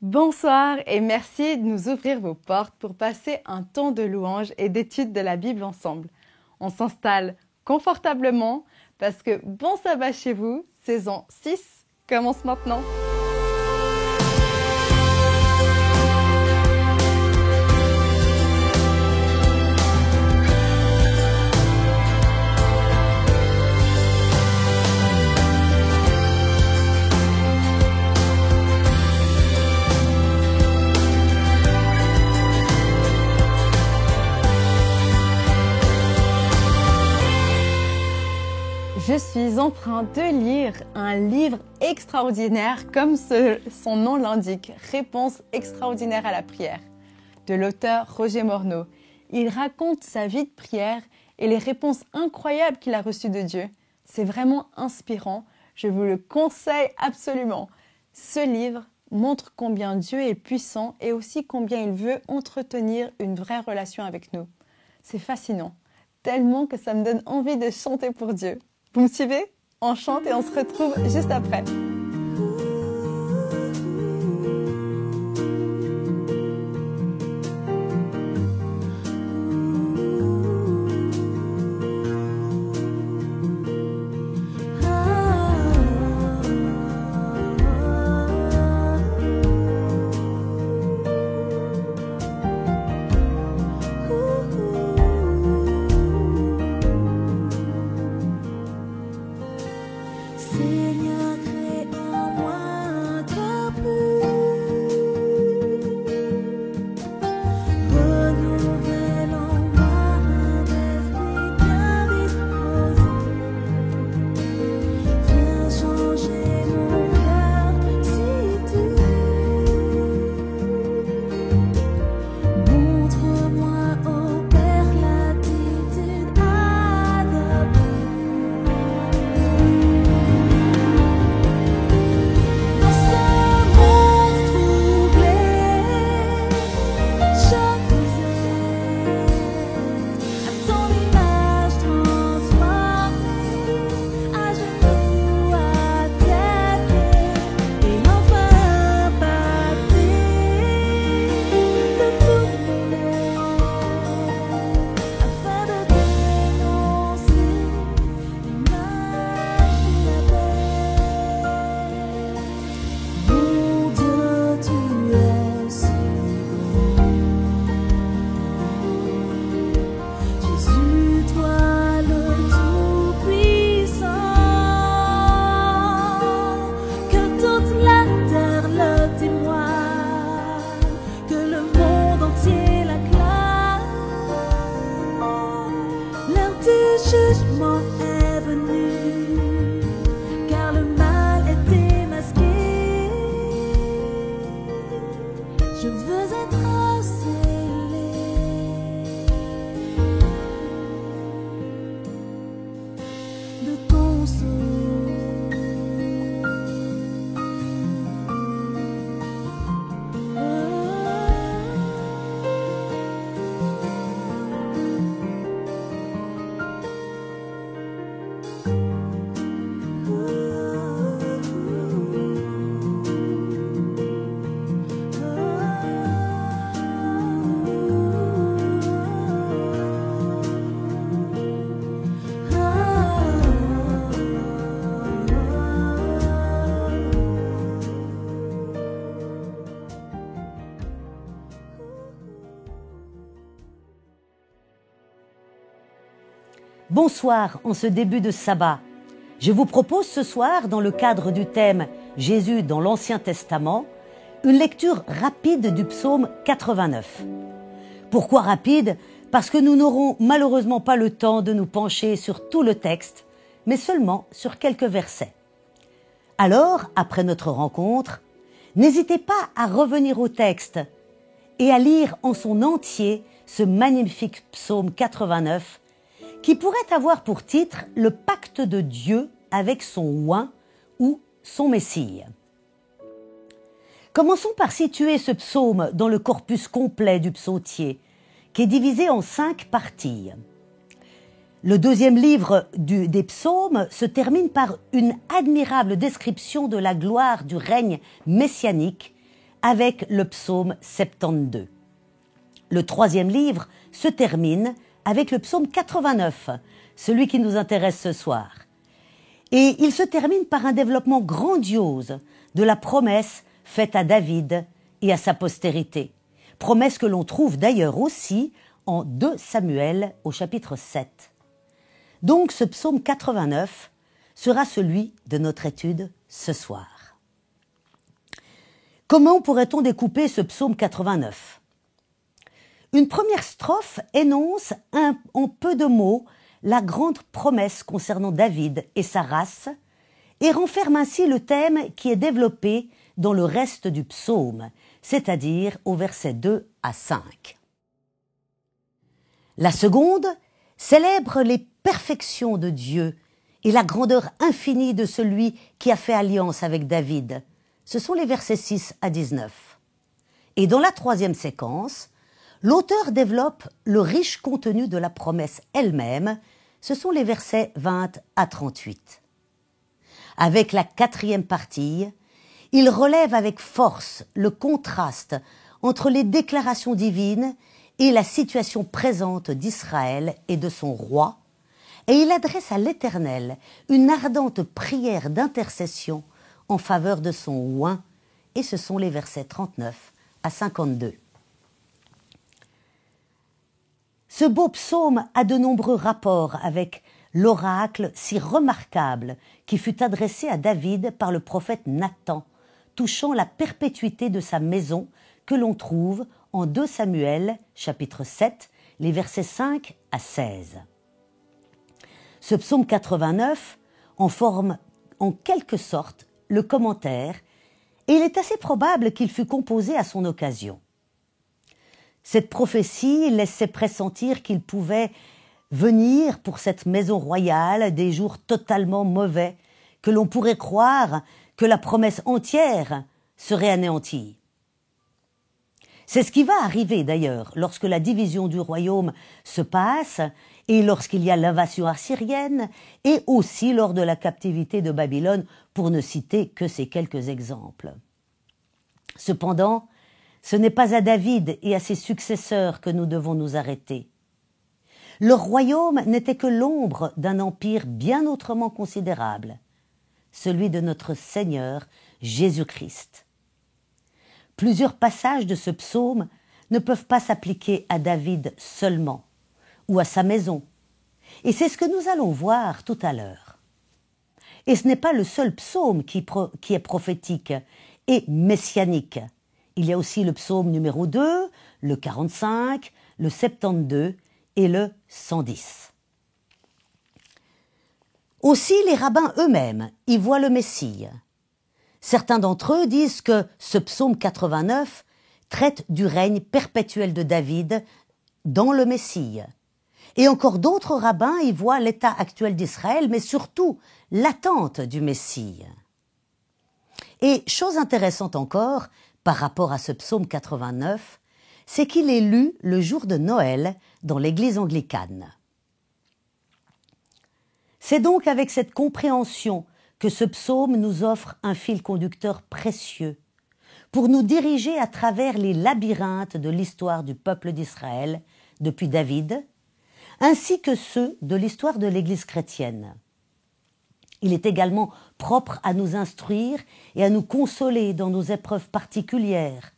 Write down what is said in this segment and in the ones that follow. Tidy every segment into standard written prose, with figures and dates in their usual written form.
Bonsoir et merci de nous ouvrir vos portes pour passer un temps de louange et d'étude de la Bible ensemble. On s'installe confortablement parce que Bon Sabbat chez vous, saison 6, commence maintenant. Je suis en train de lire un livre extraordinaire, comme son nom l'indique, Réponse extraordinaire à la prière, de l'auteur Roger Morneau. Il raconte sa vie de prière et les réponses incroyables qu'il a reçues de Dieu. C'est vraiment inspirant, je vous le conseille absolument. Ce livre montre combien Dieu est puissant et aussi combien il veut entretenir une vraie relation avec nous. C'est fascinant, tellement que ça me donne envie de chanter pour Dieu. Vous me suivez? On chante et on se retrouve juste après. Bonsoir en ce début de sabbat. Je vous propose ce soir, dans le cadre du thème Jésus dans l'Ancien Testament, une lecture rapide du psaume 89. Pourquoi rapide? Parce que nous n'aurons malheureusement pas le temps de nous pencher sur tout le texte, mais seulement sur quelques versets. Alors, après notre rencontre, n'hésitez pas à revenir au texte et à lire en son entier ce magnifique psaume 89 qui pourrait avoir pour titre « Le pacte de Dieu avec son oint » ou « son Messie ». Commençons par situer ce psaume dans le corpus complet du psautier, qui est divisé en 5 parties. Le deuxième livre des psaumes se termine par une admirable description de la gloire du règne messianique, avec le psaume 72. Le troisième livre se termine avec le psaume 89, celui qui nous intéresse ce soir. Et il se termine par un développement grandiose de la promesse faite à David et à sa postérité. Promesse que l'on trouve d'ailleurs aussi en 2 Samuel au chapitre 7. Donc ce psaume 89 sera celui de notre étude ce soir. Comment pourrait-on découper ce psaume 89 ? Une première strophe énonce en peu de mots la grande promesse concernant David et sa race et renferme ainsi le thème qui est développé dans le reste du psaume, c'est-à-dire au verset 2 à 5. La seconde célèbre les perfections de Dieu et la grandeur infinie de celui qui a fait alliance avec David. Ce sont les versets 6 à 19. Et dans la troisième séquence, l'auteur développe le riche contenu de la promesse elle-même. Ce sont les versets 20 à 38. Avec la quatrième partie, il relève avec force le contraste entre les déclarations divines et la situation présente d'Israël et de son roi, et il adresse à l'Éternel une ardente prière d'intercession en faveur de son oint, et ce sont les versets 39 à 52. Ce beau psaume a de nombreux rapports avec l'oracle si remarquable qui fut adressé à David par le prophète Nathan, touchant la perpétuité de sa maison que l'on trouve en 2 Samuel, chapitre 7, les versets 5 à 16. Ce psaume 89 en forme en quelque sorte le commentaire, et il est assez probable qu'il fut composé à son occasion. Cette prophétie laissait pressentir qu'il pouvait venir pour cette maison royale des jours totalement mauvais, que l'on pourrait croire que la promesse entière serait anéantie. C'est ce qui va arriver d'ailleurs lorsque la division du royaume se passe et lorsqu'il y a l'invasion assyrienne et aussi lors de la captivité de Babylone, pour ne citer que ces quelques exemples. Cependant, ce n'est pas à David et à ses successeurs que nous devons nous arrêter. Leur royaume n'était que l'ombre d'un empire bien autrement considérable, celui de notre Seigneur Jésus-Christ. Plusieurs passages de ce psaume ne peuvent pas s'appliquer à David seulement, ou à sa maison, et c'est ce que nous allons voir tout à l'heure. Et ce n'est pas le seul psaume qui est prophétique et messianique. Il y a aussi le psaume numéro 2, le 45, le 72 et le 110. Aussi, les rabbins eux-mêmes y voient le Messie. Certains d'entre eux disent que ce psaume 89 traite du règne perpétuel de David dans le Messie. Et encore d'autres rabbins y voient l'état actuel d'Israël, mais surtout l'attente du Messie. Et chose intéressante encore, par rapport à ce psaume 89, c'est qu'il est lu le jour de Noël dans l'église anglicane. C'est donc avec cette compréhension que ce psaume nous offre un fil conducteur précieux pour nous diriger à travers les labyrinthes de l'histoire du peuple d'Israël depuis David, ainsi que ceux de l'histoire de l'Église chrétienne. Il est également propre à nous instruire et à nous consoler dans nos épreuves particulières,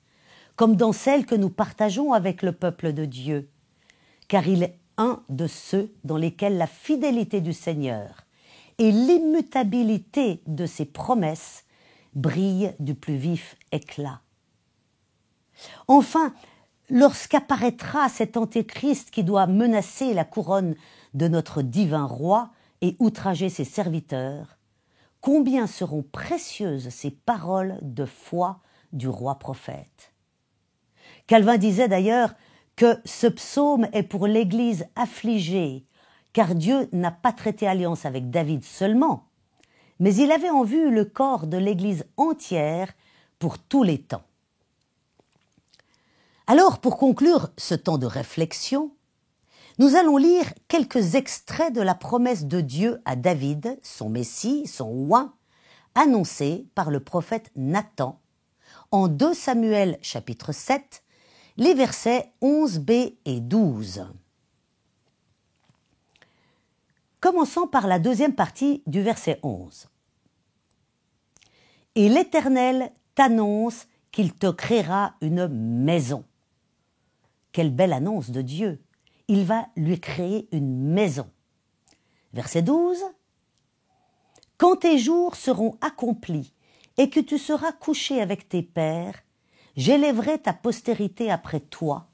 comme dans celles que nous partageons avec le peuple de Dieu, car il est un de ceux dans lesquels la fidélité du Seigneur et l'immutabilité de ses promesses brillent du plus vif éclat. Enfin, lorsqu'apparaîtra cet antéchrist qui doit menacer la couronne de notre divin roi et outrager ses serviteurs, combien seront précieuses ces paroles de foi du roi prophète. Calvin disait d'ailleurs que ce psaume est pour l'Église affligée, car Dieu n'a pas traité alliance avec David seulement, mais il avait en vue le corps de l'Église entière pour tous les temps. Alors, pour conclure ce temps de réflexion, nous allons lire quelques extraits de la promesse de Dieu à David, son Messie, son oint, annoncée par le prophète Nathan, en 2 Samuel chapitre 7, les versets 11b et 12. Commençons par la deuxième partie du verset 11. « Et l'Éternel t'annonce qu'il te créera une maison. » Quelle belle annonce de Dieu! Il va lui créer une maison. Verset 12. « Quand tes jours seront accomplis et que tu seras couché avec tes pères, j'élèverai ta postérité après toi,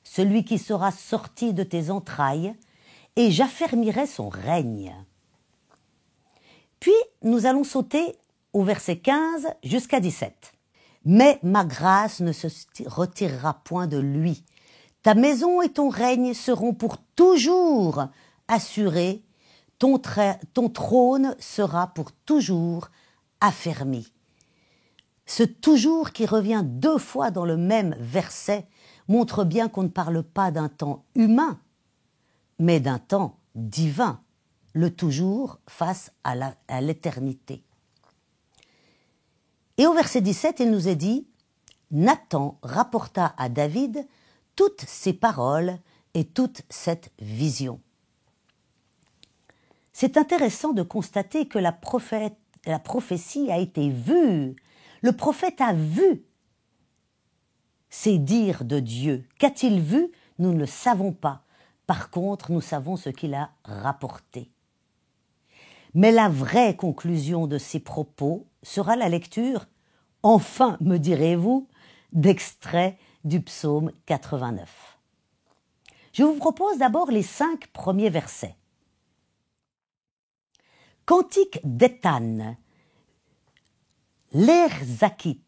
celui qui sera sorti de tes entrailles, et j'affermirai son règne. » Puis nous allons sauter au verset 15 jusqu'à 17. « Mais ma grâce ne se retirera point de lui. Ta maison et ton règne seront pour toujours assurés. Ton trône sera pour toujours affermi. » Ce « toujours » qui revient 2 fois dans le même verset montre bien qu'on ne parle pas d'un temps humain, mais d'un temps divin, le toujours face à l'éternité. Et au verset 17, il nous est dit « Nathan rapporta à David toutes ces paroles et toute cette vision. » C'est intéressant de constater que la prophétie a été vue. Le prophète a vu ces dires de Dieu. Qu'a-t-il vu? Nous ne le savons pas. Par contre, nous savons ce qu'il a rapporté. Mais la vraie conclusion de ces propos sera la lecture, enfin me direz-vous, d'extraits du psaume 89. Je vous propose d'abord les 5 premiers versets. Cantique d'Éthan, l'Erzakite.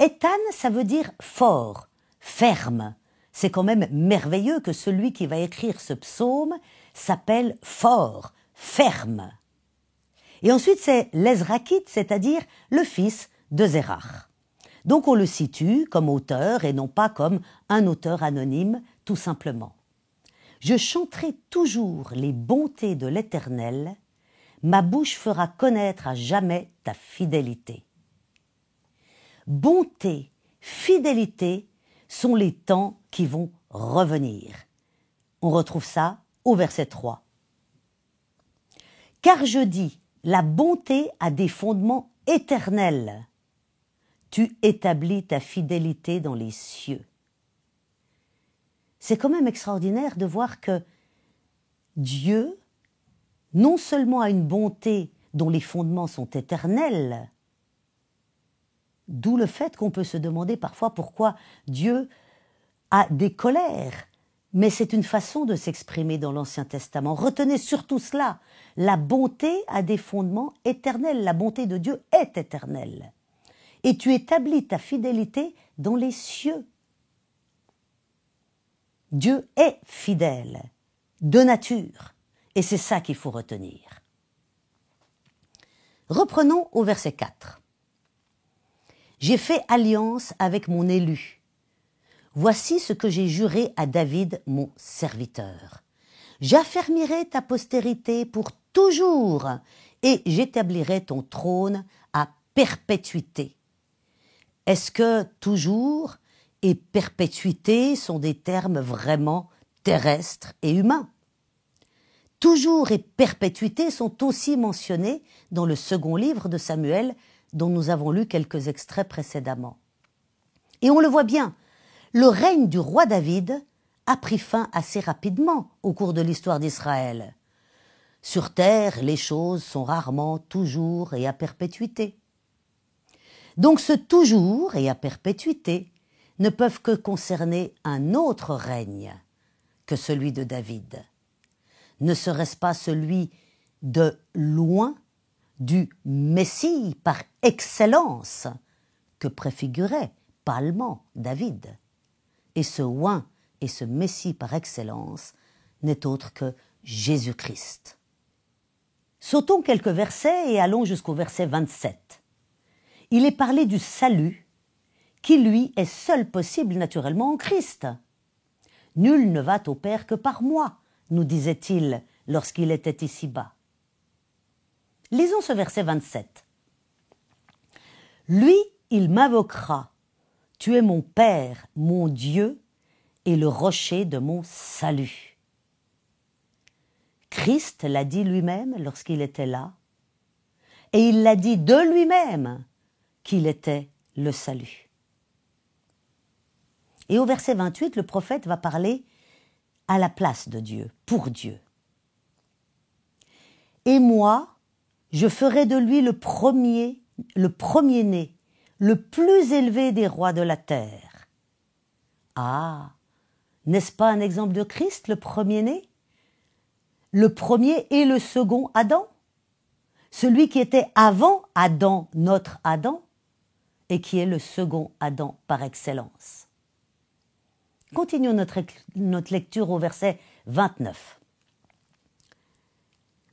Éthan, ça veut dire fort, ferme. C'est quand même merveilleux que celui qui va écrire ce psaume s'appelle fort, ferme. Et ensuite, c'est l'Ezrakite, c'est-à-dire le fils de Zérach. Donc on le situe comme auteur et non pas comme un auteur anonyme, tout simplement. Je chanterai toujours les bontés de l'Éternel, ma bouche fera connaître à jamais ta fidélité. Bonté, fidélité sont les temps qui vont revenir. On retrouve ça au verset 3. Car je dis, la bonté a des fondements éternels. Tu établis ta fidélité dans les cieux. C'est quand même extraordinaire de voir que Dieu, non seulement a une bonté dont les fondements sont éternels, d'où le fait qu'on peut se demander parfois pourquoi Dieu a des colères, mais c'est une façon de s'exprimer dans l'Ancien Testament. Retenez surtout cela, la bonté a des fondements éternels, la bonté de Dieu est éternelle. Et tu établis ta fidélité dans les cieux. Dieu est fidèle, de nature, et c'est ça qu'il faut retenir. Reprenons au verset 4. J'ai fait alliance avec mon élu. Voici ce que j'ai juré à David, mon serviteur. J'affermirai ta postérité pour toujours et j'établirai ton trône à perpétuité. Est-ce que toujours et perpétuité sont des termes vraiment terrestres et humains? Toujours et perpétuité sont aussi mentionnés dans le second livre de Samuel, dont nous avons lu quelques extraits précédemment. Et on le voit bien, le règne du roi David a pris fin assez rapidement au cours de l'histoire d'Israël. Sur terre, les choses sont rarement toujours et à perpétuité. Donc ce toujours et à perpétuité ne peuvent que concerner un autre règne que celui de David. Ne serait-ce pas celui de loin du Messie par excellence que préfigurait pâlement David? Et ce oint et ce Messie par excellence n'est autre que Jésus-Christ. Sautons quelques versets et allons jusqu'au verset 27. Il est parlé du salut qui, lui, est seul possible naturellement en Christ. « Nul ne va au Père que par moi », nous disait-il lorsqu'il était ici-bas. Lisons ce verset 27. « Lui, il m'invoquera. Tu es mon Père, mon Dieu, et le rocher de mon salut. Christ l'a dit lui-même lorsqu'il était là, et il l'a dit de lui-même qu'il était le salut. Et au verset 28, le prophète va parler à la place de Dieu, pour Dieu. Et moi, je ferai de lui le premier-né, le plus élevé des rois de la terre. Ah, n'est-ce pas un exemple de Christ, le premier-né? Le premier et le second Adam? Celui qui était avant Adam, notre Adam, et qui est le second Adam par excellence. Continuons notre lecture au verset 29.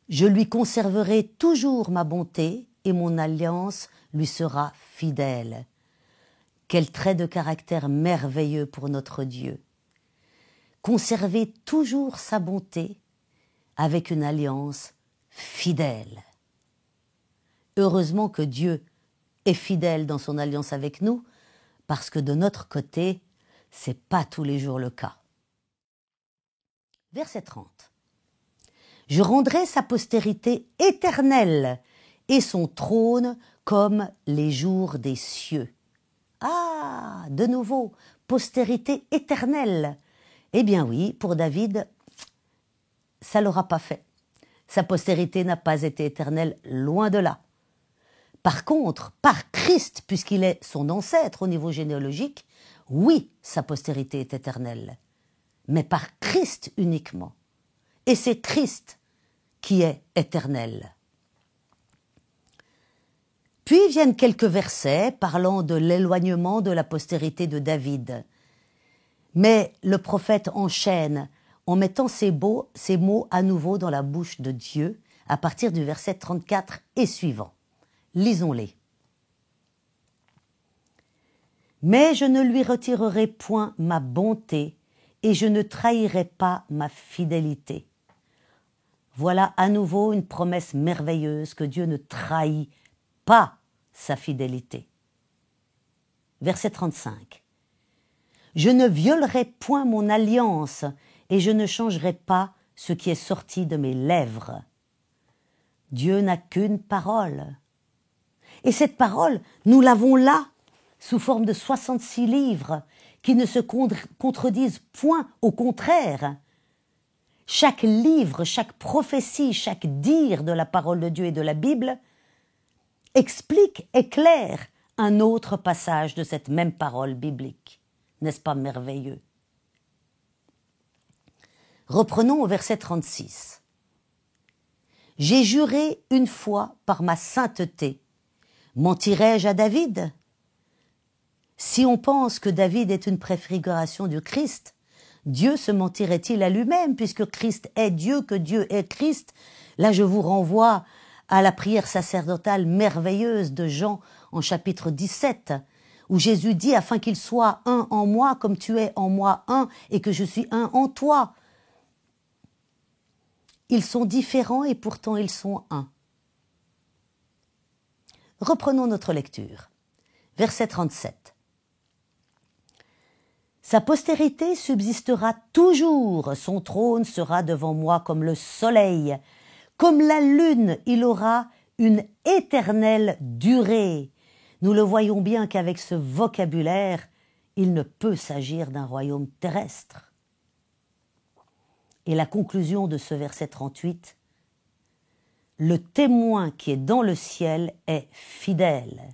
Je lui conserverai toujours ma bonté et mon alliance lui sera fidèle. Quel trait de caractère merveilleux pour notre Dieu. Conserver toujours sa bonté avec une alliance fidèle. Heureusement que Dieu est fidèle dans son alliance avec nous, parce que de notre côté, c'est pas tous les jours le cas. Verset 30. Je rendrai sa postérité éternelle et son trône comme les jours des cieux. Ah, de nouveau, postérité éternelle. Eh bien oui, pour David, ça ne l'aura pas fait. Sa postérité n'a pas été éternelle, loin de là. Par contre, par Christ, puisqu'il est son ancêtre au niveau généalogique, oui, sa postérité est éternelle. Mais par Christ uniquement. Et c'est Christ qui est éternel. Puis viennent quelques versets parlant de l'éloignement de la postérité de David. Mais le prophète enchaîne en mettant ces mots à nouveau dans la bouche de Dieu à partir du verset 34 et suivant. Lisons-les. Mais je ne lui retirerai point ma bonté et je ne trahirai pas ma fidélité. Voilà à nouveau une promesse merveilleuse que Dieu ne trahit pas sa fidélité. Verset 35. Je ne violerai point mon alliance et je ne changerai pas ce qui est sorti de mes lèvres. Dieu n'a qu'une parole. Et cette parole, nous l'avons là, sous forme de 66 livres, qui ne se contredisent point, au contraire. Chaque livre, chaque prophétie, chaque dire de la parole de Dieu et de la Bible explique, éclaire un autre passage de cette même parole biblique. N'est-ce pas merveilleux? Reprenons au verset 36. J'ai juré une fois par ma sainteté. Mentirais-je à David? Si on pense que David est une préfiguration du Christ, Dieu se mentirait-il à lui-même puisque Christ est Dieu, que Dieu est Christ? Là, je vous renvoie à la prière sacerdotale merveilleuse de Jean en chapitre 17, où Jésus dit « Afin qu'il soit un en moi comme tu es en moi un et que je suis un en toi ». Ils sont différents et pourtant ils sont un. Reprenons notre lecture. Verset 37. Sa postérité subsistera toujours, son trône sera devant moi comme le soleil. Comme la lune, il aura une éternelle durée. Nous le voyons bien qu'avec ce vocabulaire, il ne peut s'agir d'un royaume terrestre. Et la conclusion de ce verset 38, le témoin qui est dans le ciel est fidèle.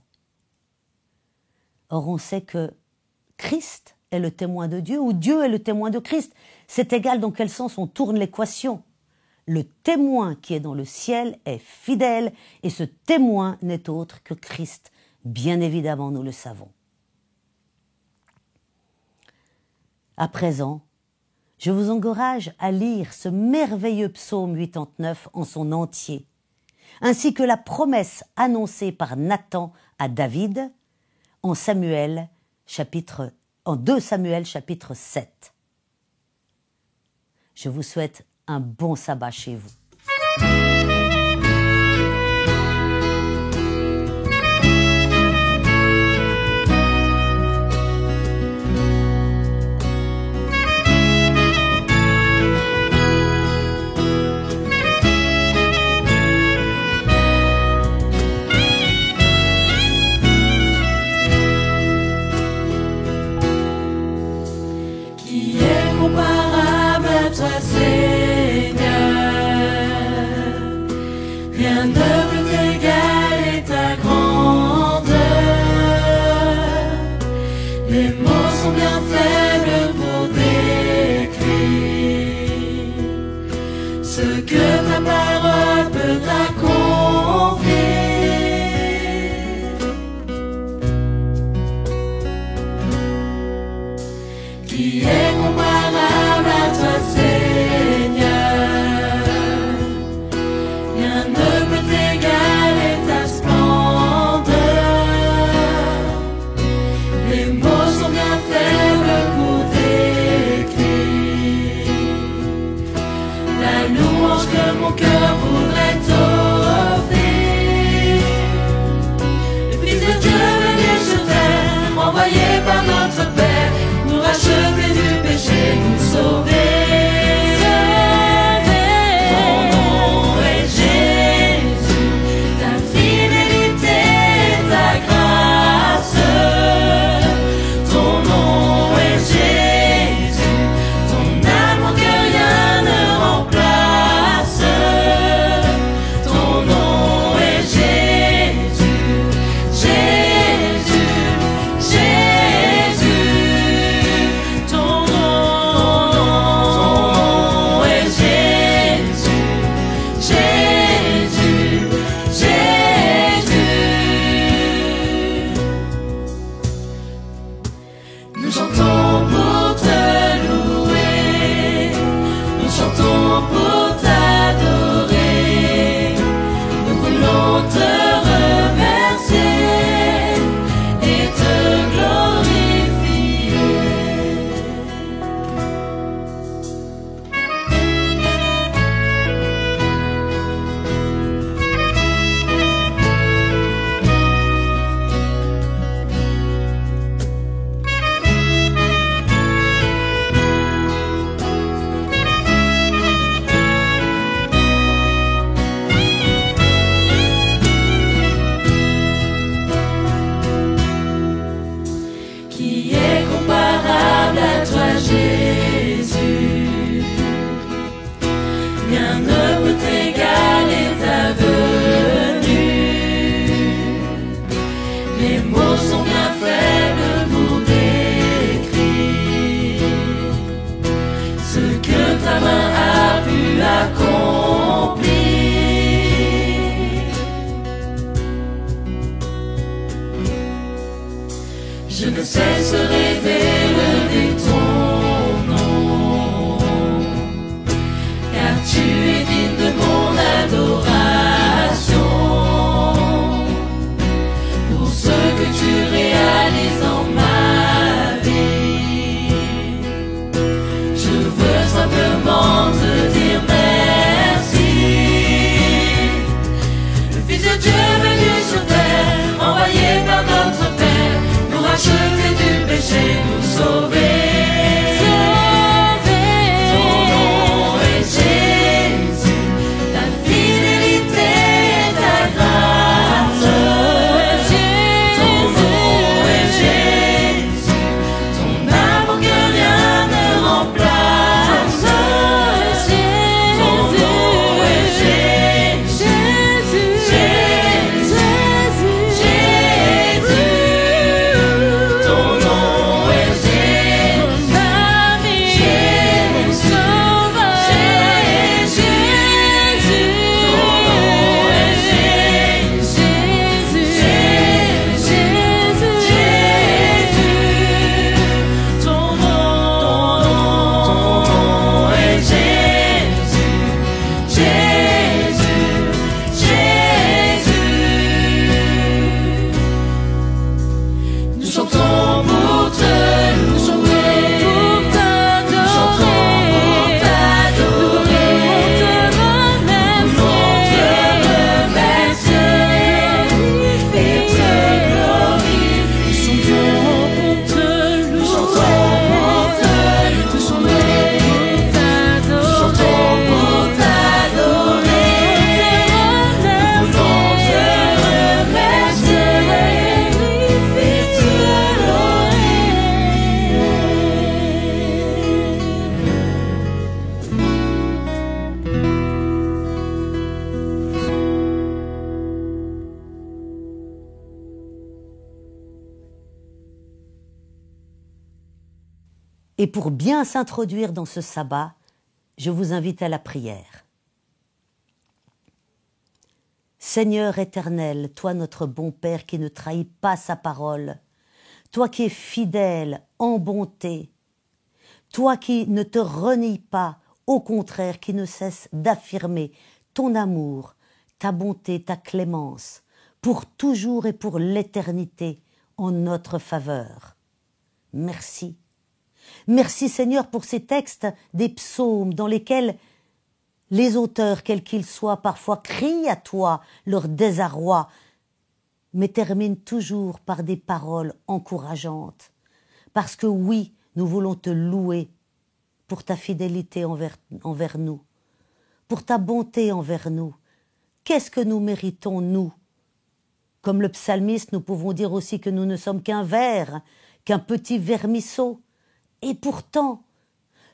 Or, on sait que Christ est le témoin de Dieu ou Dieu est le témoin de Christ. C'est égal dans quel sens on tourne l'équation. Le témoin qui est dans le ciel est fidèle et ce témoin n'est autre que Christ. Bien évidemment, nous le savons. À présent, je vous encourage à lire ce merveilleux psaume 89 en son entier, ainsi que la promesse annoncée par Nathan à David en 2 Samuel chapitre 7. Je vous souhaite un bon sabbat chez vous. Les mots sont bien faibles pour décrire ce que ta parole peut accomplir. Qui est comparable à toi, Seigneur? Rien ne peut égaler ta splendeur. Les mots sont bien faibles pour décrire la louange que mon cœur voudrait t'offrir. Le Fils de Dieu venu sur terre, envoyé par notre Père, nous racheter du péché, nous sauver. Nous chantons pour te louer, nous chantons pour t'adorer, nous voulons te remercier et te glorifier. Qui est comparable à toi, Jésus? Rien ne peut égaler ta venue. Les mots sont bien faibles pour décrire ce que ta main a pu accomplir. Je ne cesserai d'élever ton nom, car tu es digne de mon adoration. Pour ce que tu réalises dans ma vie, je veux simplement te dire merci. Le Fils de Dieu venu sur terre, envoyé par notre Père, nous racheter du péché, nous sauver. Et pour bien s'introduire dans ce sabbat, je vous invite à la prière. Seigneur éternel, toi notre bon Père qui ne trahit pas sa parole, toi qui es fidèle en bonté, toi qui ne te renies pas, au contraire qui ne cesse d'affirmer ton amour, ta bonté, ta clémence, pour toujours et pour l'éternité en notre faveur. Merci. Merci Seigneur pour ces textes des psaumes dans lesquels les auteurs, quels qu'ils soient, parfois crient à toi leur désarroi, mais terminent toujours par des paroles encourageantes. Parce que oui, nous voulons te louer pour ta fidélité envers nous, pour ta bonté envers nous. Qu'est-ce que nous méritons, nous? Comme le psalmiste, nous pouvons dire aussi que nous ne sommes qu'un ver, qu'un petit vermisseau. Et pourtant,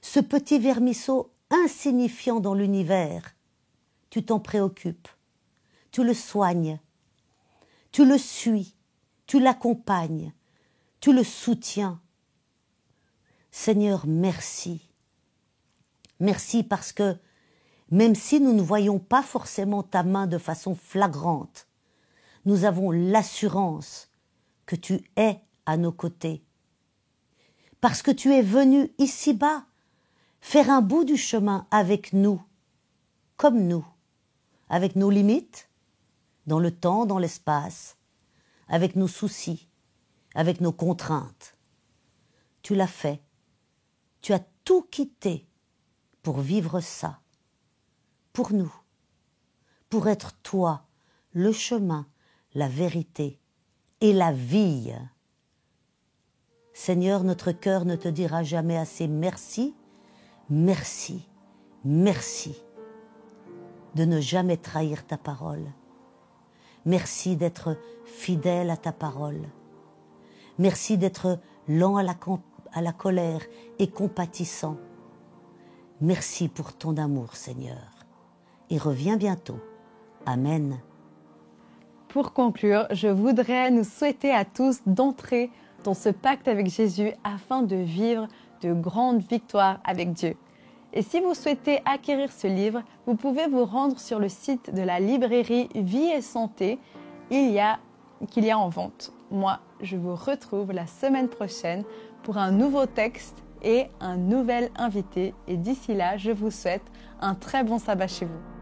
ce petit vermisseau insignifiant dans l'univers, tu t'en préoccupes, tu le soignes, tu le suis, tu l'accompagnes, tu le soutiens. Seigneur, merci. Merci parce que même si nous ne voyons pas forcément ta main de façon flagrante, nous avons l'assurance que tu es à nos côtés. Parce que tu es venu ici-bas faire un bout du chemin avec nous, comme nous, avec nos limites, dans le temps, dans l'espace, avec nos soucis, avec nos contraintes. Tu l'as fait. Tu as tout quitté pour vivre ça, pour nous, pour être toi, le chemin, la vérité et la vie. Seigneur, notre cœur ne te dira jamais assez merci, merci, merci de ne jamais trahir ta parole. Merci d'être fidèle à ta parole. Merci d'être lent à la colère et compatissant. Merci pour ton amour, Seigneur. Et reviens bientôt. Amen. Pour conclure, je voudrais nous souhaiter à tous d'entrer dans ce pacte avec Jésus afin de vivre de grandes victoires avec Dieu. Et si vous souhaitez acquérir ce livre, vous pouvez vous rendre sur le site de la librairie Vie et Santé qu'il y a en vente. Moi, je vous retrouve la semaine prochaine pour un nouveau texte et un nouvel invité. Et d'ici là, je vous souhaite un très bon sabbat chez vous.